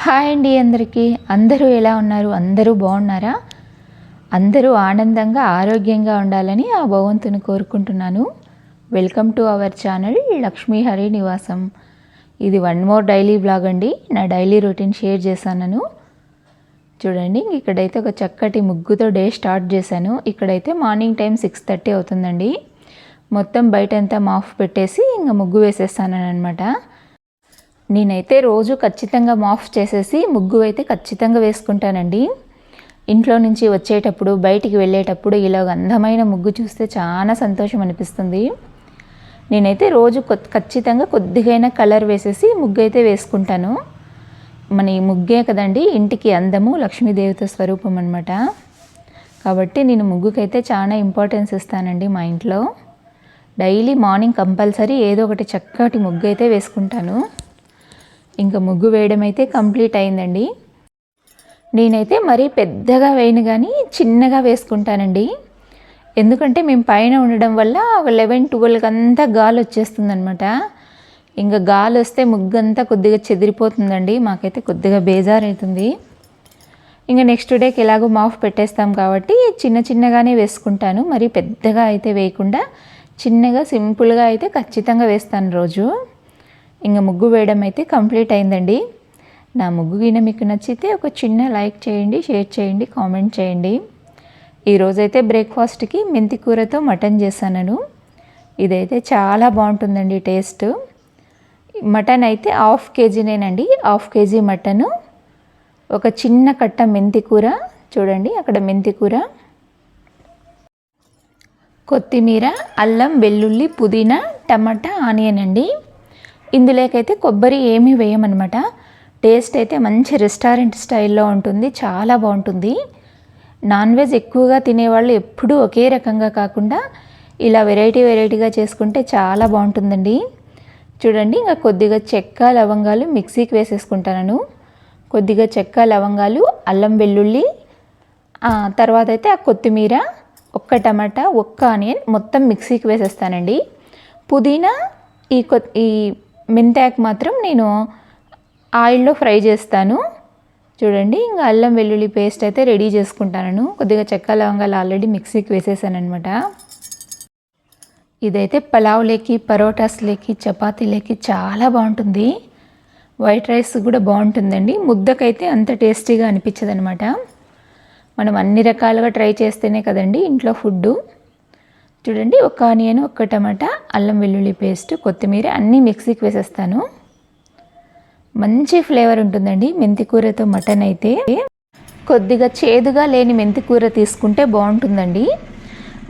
Hi అండి అందరికీ. అందరూ ఎలా ఉన్నారు? అందరూ బాగున్నారా? అందరూ ఆనందంగా ఆరోగ్యంగా ఉండాలని ఆ భగవంతుని కోరుకుంటున్నాను. Welcome to our channel Lakshmi Hari నివాసం. ఇది వన్ మోర్ డైలీ బ్లాగ్ అండి. నా డైలీ రొటీన్ షేర్ చేశాను. చూడండి, ఇక్కడైతే ఒక చక్కటి ముగ్గుతో డే స్టార్ట్ చేశాను. ఇక్కడైతే మార్నింగ్ టైం 6:30 అవుతుందండి. మొత్తం బయటంతా మాఫ్ పెట్టేసి ఇంకా ముగ్గు వేసేస్తాను అనమాట. నేనైతే రోజు ఖచ్చితంగా మాఫ్ చేసేసి ముగ్గు అయితే ఖచ్చితంగా వేసుకుంటానండి. ఇంట్లో నుంచి వచ్చేటప్పుడు బయటికి వెళ్ళేటప్పుడు ఇలా అందమైన ముగ్గు చూస్తే చాలా సంతోషం అనిపిస్తుంది. నేనైతే రోజు ఖచ్చితంగా కొద్దిగైనా కలర్ వేసేసి ముగ్గు అయితే వేసుకుంటాను. మన ఈ ముగ్గే కదండి ఇంటికి అందము, లక్ష్మీదేవత స్వరూపం అనమాట. కాబట్టి నేను ముగ్గుకైతే చాలా ఇంపార్టెన్స్ ఇస్తానండి. మా ఇంట్లో డైలీ మార్నింగ్ కంపల్సరీ ఏదో ఒకటి చక్కటి ముగ్గు అయితే వేసుకుంటాను. ఇంకా ముగ్గు వేయడం అయితే కంప్లీట్ అయిందండి. నేనైతే మరీ పెద్దగా వేయను కానీ చిన్నగా వేసుకుంటానండి. ఎందుకంటే మేము పైన ఉండడం వల్ల 11-12 అంతా గాలి వచ్చేస్తుందనమాట. ఇంకా గాలి వస్తే ముగ్గు అంతా కొద్దిగా చెదిరిపోతుందండి. మాకైతే కొద్దిగా బేజారవుతుంది. ఇంకా నెక్స్ట్ డేకి ఎలాగో మాఫ్ పెట్టేస్తాం కాబట్టి చిన్నగానే వేసుకుంటాను. మరీ పెద్దగా అయితే వేయకుండా చిన్నగా సింపుల్గా అయితే ఖచ్చితంగా వేస్తాను రోజు. ఇంకా ముగ్గు వేయడం అయితే కంప్లీట్ అయిందండి. నా ముగ్గు గిన మీకు నచ్చితే ఒక చిన్న లైక్ చేయండి, షేర్ చేయండి, కామెంట్ చేయండి. ఈరోజైతే బ్రేక్ఫాస్ట్కి మెంతి కూరతో మటన్ చేశాను. ఇదైతే చాలా బాగుంటుందండి టేస్ట్. మటన్ అయితే 1/2 kgనేనండి. 1/2 kg మటను, ఒక చిన్న కట్ట మెంతి కూర. చూడండి అక్కడ మెంతి కూర, కొత్తిమీర, అల్లం, వెల్లుల్లి, పుదీనా, టమాటా, ఆనియన్ అండి. ఇందులోకైతే కొబ్బరి ఏమీ వేయమన్నమాట. టేస్ట్ అయితే మంచి రెస్టారెంట్ స్టైల్లో ఉంటుంది, చాలా బాగుంటుంది. నాన్ వెజ్ ఎక్కువగా తినేవాళ్ళు ఎప్పుడూ ఒకే రకంగా కాకుండా ఇలా వెరైటీగా చేసుకుంటే చాలా బాగుంటుందండి. చూడండి, ఇంకా కొద్దిగా చెక్క, లవంగాలు మిక్సీకి వేసేసుకుంటాను. కొద్దిగా చెక్క, లవంగాలు, అల్లం, వెల్లుల్లి, తర్వాత అయితే ఆ కొత్తిమీర, ఒక్క టమాటా, ఒక్క ఆనియన్ మొత్తం మిక్సీకి వేసేస్తానండి. పుదీనా, ఈ మెంతాకు మాత్రం నేను ఆయిల్లో ఫ్రై చేస్తాను. చూడండి, ఇంకా అల్లం వెల్లుల్లి పేస్ట్ అయితే రెడీ చేసుకుంటాను. కొద్దిగా చెక్క, లవంగాలు ఆల్రెడీ మిక్సీకి వేసేసాను అనమాట. ఇదైతే పలావ్లోకి, పరోటాస్లోకి, చపాతీలోకి చాలా బాగుంటుంది. వైట్ రైస్ కూడా బాగుంటుందండి. ముద్దకైతే అంత టేస్టీగా అనిపించదు అనమాట. మనం అన్ని రకాలుగా ట్రై చేస్తేనే కదండి ఇంట్లో ఫుడ్డు. చూడండి, ఒక ఆనియన్, ఒక్క టమాటా, అల్లం వెల్లుల్లి పేస్ట్, కొత్తిమీర అన్నీ మిక్సీకి వేసేస్తాను. మంచి ఫ్లేవర్ ఉంటుందండి మెంతి కూరతో మటన్ అయితే. కొద్దిగా చేదుగా లేని మెంతి కూర తీసుకుంటే బాగుంటుందండి.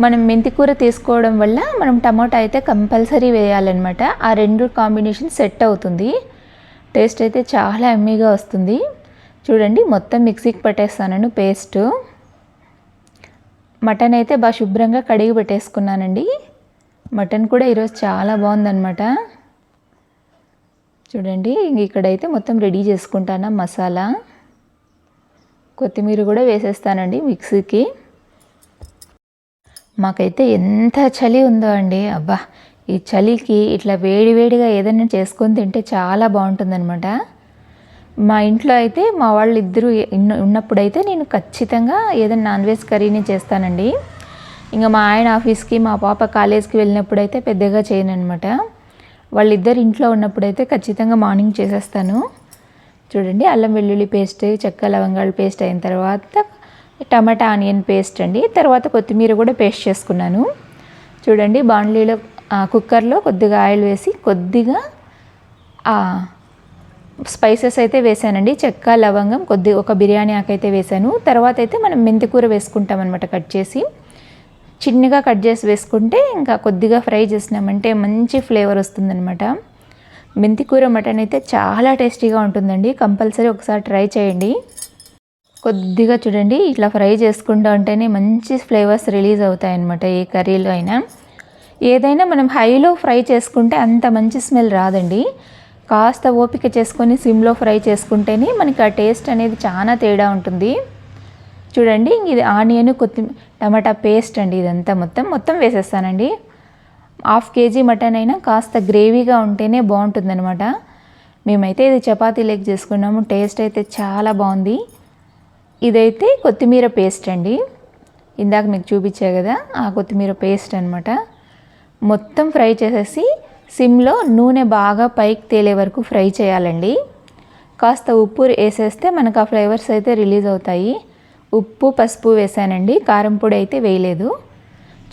మనం మెంతి కూర తీసుకోవడం వల్ల మనం టమాటా అయితే కంపల్సరీ వేయాలన్నమాట. ఆ రెండు కాంబినేషన్ సెట్ అవుతుంది. టేస్ట్ అయితే చాలా ఎమ్మీగా వస్తుంది. చూడండి, మొత్తం మిక్సీకి పట్టేస్తాను పేస్ట్. మటన్ అయితే బాగా శుభ్రంగా కడిగి పెట్టేసుకున్నానండి. మటన్ కూడా ఈరోజు చాలా బాగుందన్నమాట. చూడండి, ఇక్కడైతే మొత్తం రెడీ చేసుకుంటాను. మసాలా, కొత్తిమీర కూడా వేసేస్తానండి మిక్సీకి. మాకైతే ఎంత చలి ఉందో అండి. అబ్బా, ఈ చలికి ఇట్లా వేడిగా ఏదైనా చేసుకొని తింటే చాలా బాగుంటుందన్నమాట. మా ఇంట్లో అయితే మా వాళ్ళు ఇద్దరు ఉన్నప్పుడైతే నేను ఖచ్చితంగా ఏదైనా నాన్ వెజ్ కర్రీని చేస్తానండి. ఇంకా మా ఆయన ఆఫీస్కి, మా పాప కాలేజ్కి వెళ్ళినప్పుడైతే పెద్దగా చేయను అనమాట. వాళ్ళిద్దరు ఇంట్లో ఉన్నప్పుడైతే ఖచ్చితంగా మార్నింగ్ చేసేస్తాను. చూడండి, అల్లం వెల్లుల్లి పేస్ట్, చెక్క లవంగాల పేస్ట్ అయిన తర్వాత టమాటా ఆనియన్ పేస్ట్ అండి. తర్వాత కొత్తిమీర కూడా పేస్ట్ చేసుకున్నాను. చూడండి, బాండ్లీలో కుక్కర్లో కొద్దిగా ఆయిల్ వేసి కొద్దిగా స్పైసెస్ అయితే వేసానండి. చెక్క, లవంగం, ఒక బిర్యానీ ఆకు అయితే వేసాను. తర్వాత అయితే మనం మెంతి కూర వేసుకుంటాం అనమాట. కట్ చేసి చిన్నగా కట్ చేసి వేసుకుంటే ఇంకా కొద్దిగా ఫ్రై చేసినామంటే మంచి ఫ్లేవర్ వస్తుందన్నమాట. మెంతి కూర మటన్ అయితే చాలా టేస్టీగా ఉంటుందండి. కంపల్సరీ ఒకసారి ట్రై చేయండి. కొద్దిగా చూడండి, ఇట్లా ఫ్రై చేసుకుంటూ ఉంటేనే మంచి ఫ్లేవర్స్ రిలీజ్ అవుతాయి అన్నమాట. ఏ కర్రీలో అయినా ఏదైనా మనం హైలో ఫ్రై చేసుకుంటే అంత మంచి స్మెల్ రాదండి. కాస్త ఓపిక చేసుకొని సిమ్లో ఫ్రై చేసుకుంటేనే మనకి ఆ టేస్ట్ అనేది చాలా తేడా ఉంటుంది. చూడండి, ఇది ఆనియన్, కొత్తిమీర, టమాటా పేస్ట్ అండి. ఇదంతా మొత్తం వేసేస్తానండి. 1/2 kg మటన్ అయినా కాస్త గ్రేవీగా ఉంటేనే బాగుంటుందన్నమాట. మేమైతే ఇది చపాతీ లెగ్ చేసుకున్నాము. టేస్ట్ అయితే చాలా బాగుంది. ఇదైతే కొత్తిమీర పేస్ట్ అండి, ఇందాక మీకు చూపించా కదా ఆ కొత్తిమీర పేస్ట్ అనమాట. మొత్తం ఫ్రై చేసేసి సిమ్లో నూనె బాగా పైకి తేలే వరకు ఫ్రై చేయాలండి. కాస్త ఉప్పు వేసేస్తే మనకు ఆ ఫ్లేవర్స్ అయితే రిలీజ్ అవుతాయి. ఉప్పు పసుపు వేసానండి, కారం పొడి అయితే వేయలేదు.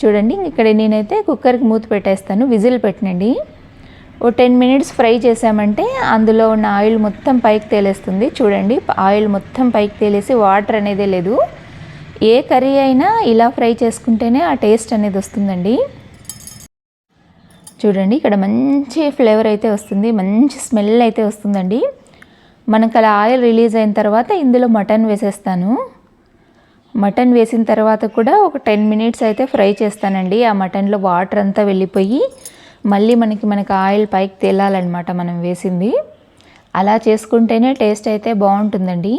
చూడండి ఇక్కడ నేనైతే కుక్కర్కి మూత పెట్టేస్తాను, విజిల్ పెట్టనండి. ఓ 10 మినిట్స్ ఫ్రై చేసామంటే అందులో ఉన్న ఆయిల్ మొత్తం పైకి తేలేస్తుంది. చూడండి ఆయిల్ మొత్తం పైకి తేలేసి వాటర్ అనేది లేదు. ఏ కర్రీ అయినా ఇలా ఫ్రై చేసుకుంటేనే ఆ టేస్ట్ అనేది వస్తుందండి. చూడండి ఇక్కడ మంచి ఫ్లేవర్ అయితే వస్తుంది, మంచి స్మెల్ అయితే వస్తుందండి. మనకు అలా ఆయిల్ రిలీజ్ అయిన తర్వాత ఇందులో మటన్ వేసేస్తాను. మటన్ వేసిన తర్వాత కూడా ఒక 10 మినిట్స్ అయితే ఫ్రై చేస్తానండి. ఆ మటన్లో వాటర్ అంతా వెళ్ళిపోయి మళ్ళీ మనకి ఆయిల్ పైకి తేలాలన్నమాట మనం వేసింది. అలా చేసుకుంటేనే టేస్ట్ అయితే బాగుంటుందండి.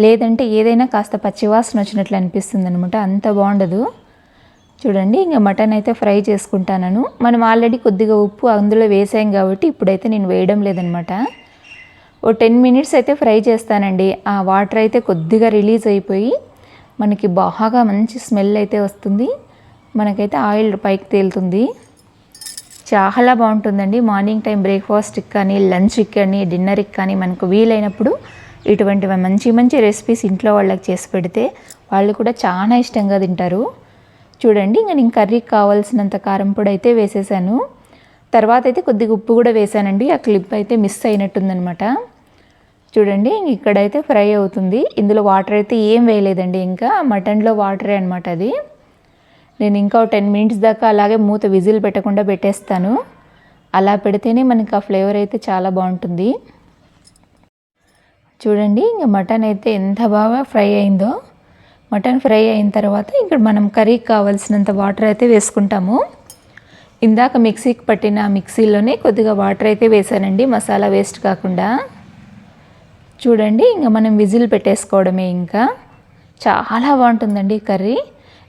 లేదంటే ఏదైనా కాస్త పచ్చివాసన వచ్చినట్లు అనిపిస్తుంది అనమాట, అంత బాగుండదు. చూడండి ఇంకా మటన్ అయితే ఫ్రై చేసుకుంటాను. మనం ఆల్రెడీ కొద్దిగా ఉప్పు అందులో వేసాం కాబట్టి ఇప్పుడైతే నేను వేయడం లేదనమాట. ఓ 10 మినిట్స్ అయితే ఫ్రై చేస్తానండి. ఆ వాటర్ అయితే కొద్దిగా రిలీజ్ అయిపోయి మనకి బాగా మంచి స్మెల్ అయితే వస్తుంది. మనకైతే ఆయిల్ పైకి తేలుతుంది. చాలా బాగుంటుందండి. మార్నింగ్ టైం బ్రేక్ఫాస్ట్కి కానీ, లంచ్కి కానీ, డిన్నర్కి కానీ మనకు వీలైనప్పుడు ఇటువంటి మంచి మంచి రెసిపీస్ ఇంట్లో వాళ్ళకి చేసి పెడితే వాళ్ళు కూడా చాలా ఇష్టంగా తింటారు. చూడండి ఇంకా నేను కర్రీకి కావాల్సినంత కారం పొడి అయితే వేసేసాను. తర్వాత అయితే కొద్దిగా ఉప్పు కూడా వేసానండి, ఆ క్లిప్ అయితే మిస్ అయినట్టుందనమాట. చూడండి ఇక్కడైతే ఫ్రై అవుతుంది. ఇందులో వాటర్ అయితే ఏం వేయలేదండి, ఇంకా మటన్లో వాటరే అనమాట అది. నేను ఇంకా 10 మినిట్స్ దాకా అలాగే మూత విజిల్ పెట్టకుండా పెట్టేస్తాను. అలా పెడితేనే మనకి ఆ ఫ్లేవర్ అయితే చాలా బాగుంటుంది. చూడండి ఇంకా మటన్ అయితే ఎంత బాగా ఫ్రై అయిందో. మటన్ ఫ్రై అయిన తర్వాత ఇక్కడ మనం కర్రీకి కావాల్సినంత వాటర్ అయితే వేసుకుంటాము. ఇందాక మిక్సీకి పట్టిన మిక్సీలోనే కొద్దిగా వాటర్ అయితే వేసానండి, మసాలా వేస్ట్ కాకుండా. చూడండి ఇంకా మనం విజిల్ పెట్టేసుకోవడమే. ఇంకా చాలా బాగుంటుందండి కర్రీ.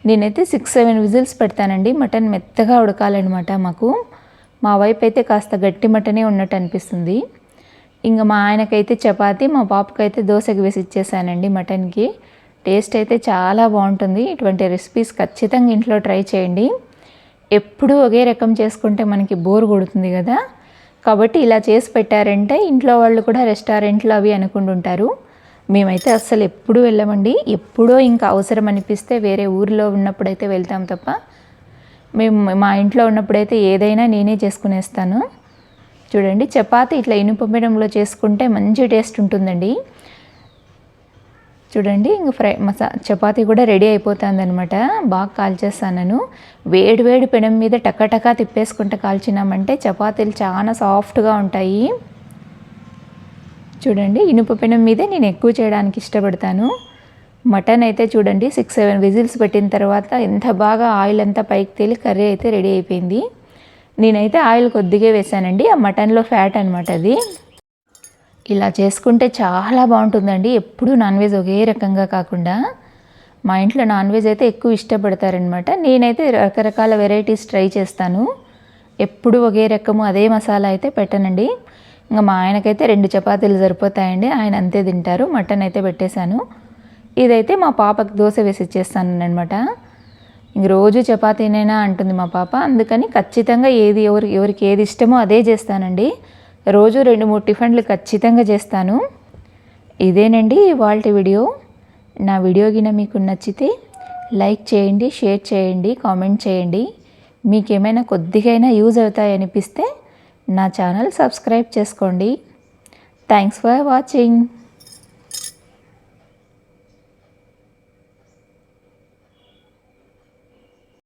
నేనైతే 6-7 విజిల్స్ పెడతానండి. మటన్ మెత్తగా ఉడకాలన్నమాట మాకు. మా వైపు అయితే కాస్త గట్టి మటనే ఉన్నట్టు అనిపిస్తుంది. ఇంకా మా ఆయనకైతే చపాతి, మా పాపకైతే దోశకి వేసి ఇచ్చేసానండి మటన్కి. టేస్ట్ అయితే చాలా బాగుంటుంది. ఇటువంటి రెసిపీస్ ఖచ్చితంగా ఇంట్లో ట్రై చేయండి. ఎప్పుడూ ఒకే రకం చేసుకుంటే మనకి బోర్ కొడుతుంది కదా, కాబట్టి ఇలా చేసి పెట్టారంటే ఇంట్లో వాళ్ళు కూడా రెస్టారెంట్లో అవి అనుకుంటుంటారు. మేమైతే అస్సలు ఎప్పుడూ వెళ్ళమండి. ఎప్పుడో ఇంకా అవసరం అనిపిస్తే వేరే ఊరిలో ఉన్నప్పుడైతే వెళ్తాం తప్ప, మేము మా ఇంట్లో ఉన్నప్పుడైతే ఏదైనా నేనే చేసుకునేస్తాను. చూడండి చపాతీ ఇట్లా ఇనుప పీఠంలో చేసుకుంటే మంచి టేస్ట్ ఉంటుందండి. చూడండి ఇంక చపాతీ కూడా రెడీ అయిపోతుంది అనమాట. బాగా కాల్చేస్తాను. వేడి వేడి పెనం మీద టకటకా తిప్పేసుకుంటూ కాల్చినామంటే చపాతీలు చాలా సాఫ్ట్గా ఉంటాయి. చూడండి ఇనుప పెనం మీదే నేను ఎక్కువ చేయడానికి ఇష్టపడతాను. మటన్ అయితే చూడండి 6-7 విజిల్స్ పెట్టిన తర్వాత ఎంత బాగా ఆయిల్ అంతా పైకి తేలి కర్రీ అయితే రెడీ అయిపోయింది. నేనైతే ఆయిల్ కొద్దిగా వేసానండి, ఆ మటన్లో ఫ్యాట్ అనమాట అది. ఇలా చేసుకుంటే చాలా బాగుంటుందండి. ఎప్పుడూ నాన్ వెజ్ ఒకే రకంగా కాకుండా, మా ఇంట్లో నాన్ వెజ్ అయితే ఎక్కువ ఇష్టపడతారనమాట. నేనైతే రకరకాల వెరైటీస్ ట్రై చేస్తాను. ఎప్పుడు ఒకే రకము అదే మసాలా అయితే పెట్టనండి. ఇంకా మా ఆయనకైతే 2 చపాతీలు సరిపోతాయండి, ఆయన అంతే తింటారు. మటన్ అయితే పెట్టేశాను. ఇదైతే మా పాపకి దోశ వేసి ఇచ్చేస్తాను అనమాట. ఇంక రోజు చపాతీనైనా అంటుంది మా పాప, అందుకని ఖచ్చితంగా ఎవరికి ఏది ఇష్టమో అదే చేస్తానండి. రోజు 2-3 టిఫిన్లు ఖచ్చితంగా చేస్తాను. ఇదేనండి ఇవాల్టి వీడియో. నా వీడియో గిన మీకు నచ్చితే లైక్ చేయండి, షేర్ చేయండి, కామెంట్ చేయండి. మీకేమైనా కొద్దిగైనా యూజ్ అవుతాయి అనిపిస్తే నా ఛానల్ సబ్స్క్రైబ్ చేసుకోండి. Thanks for watching.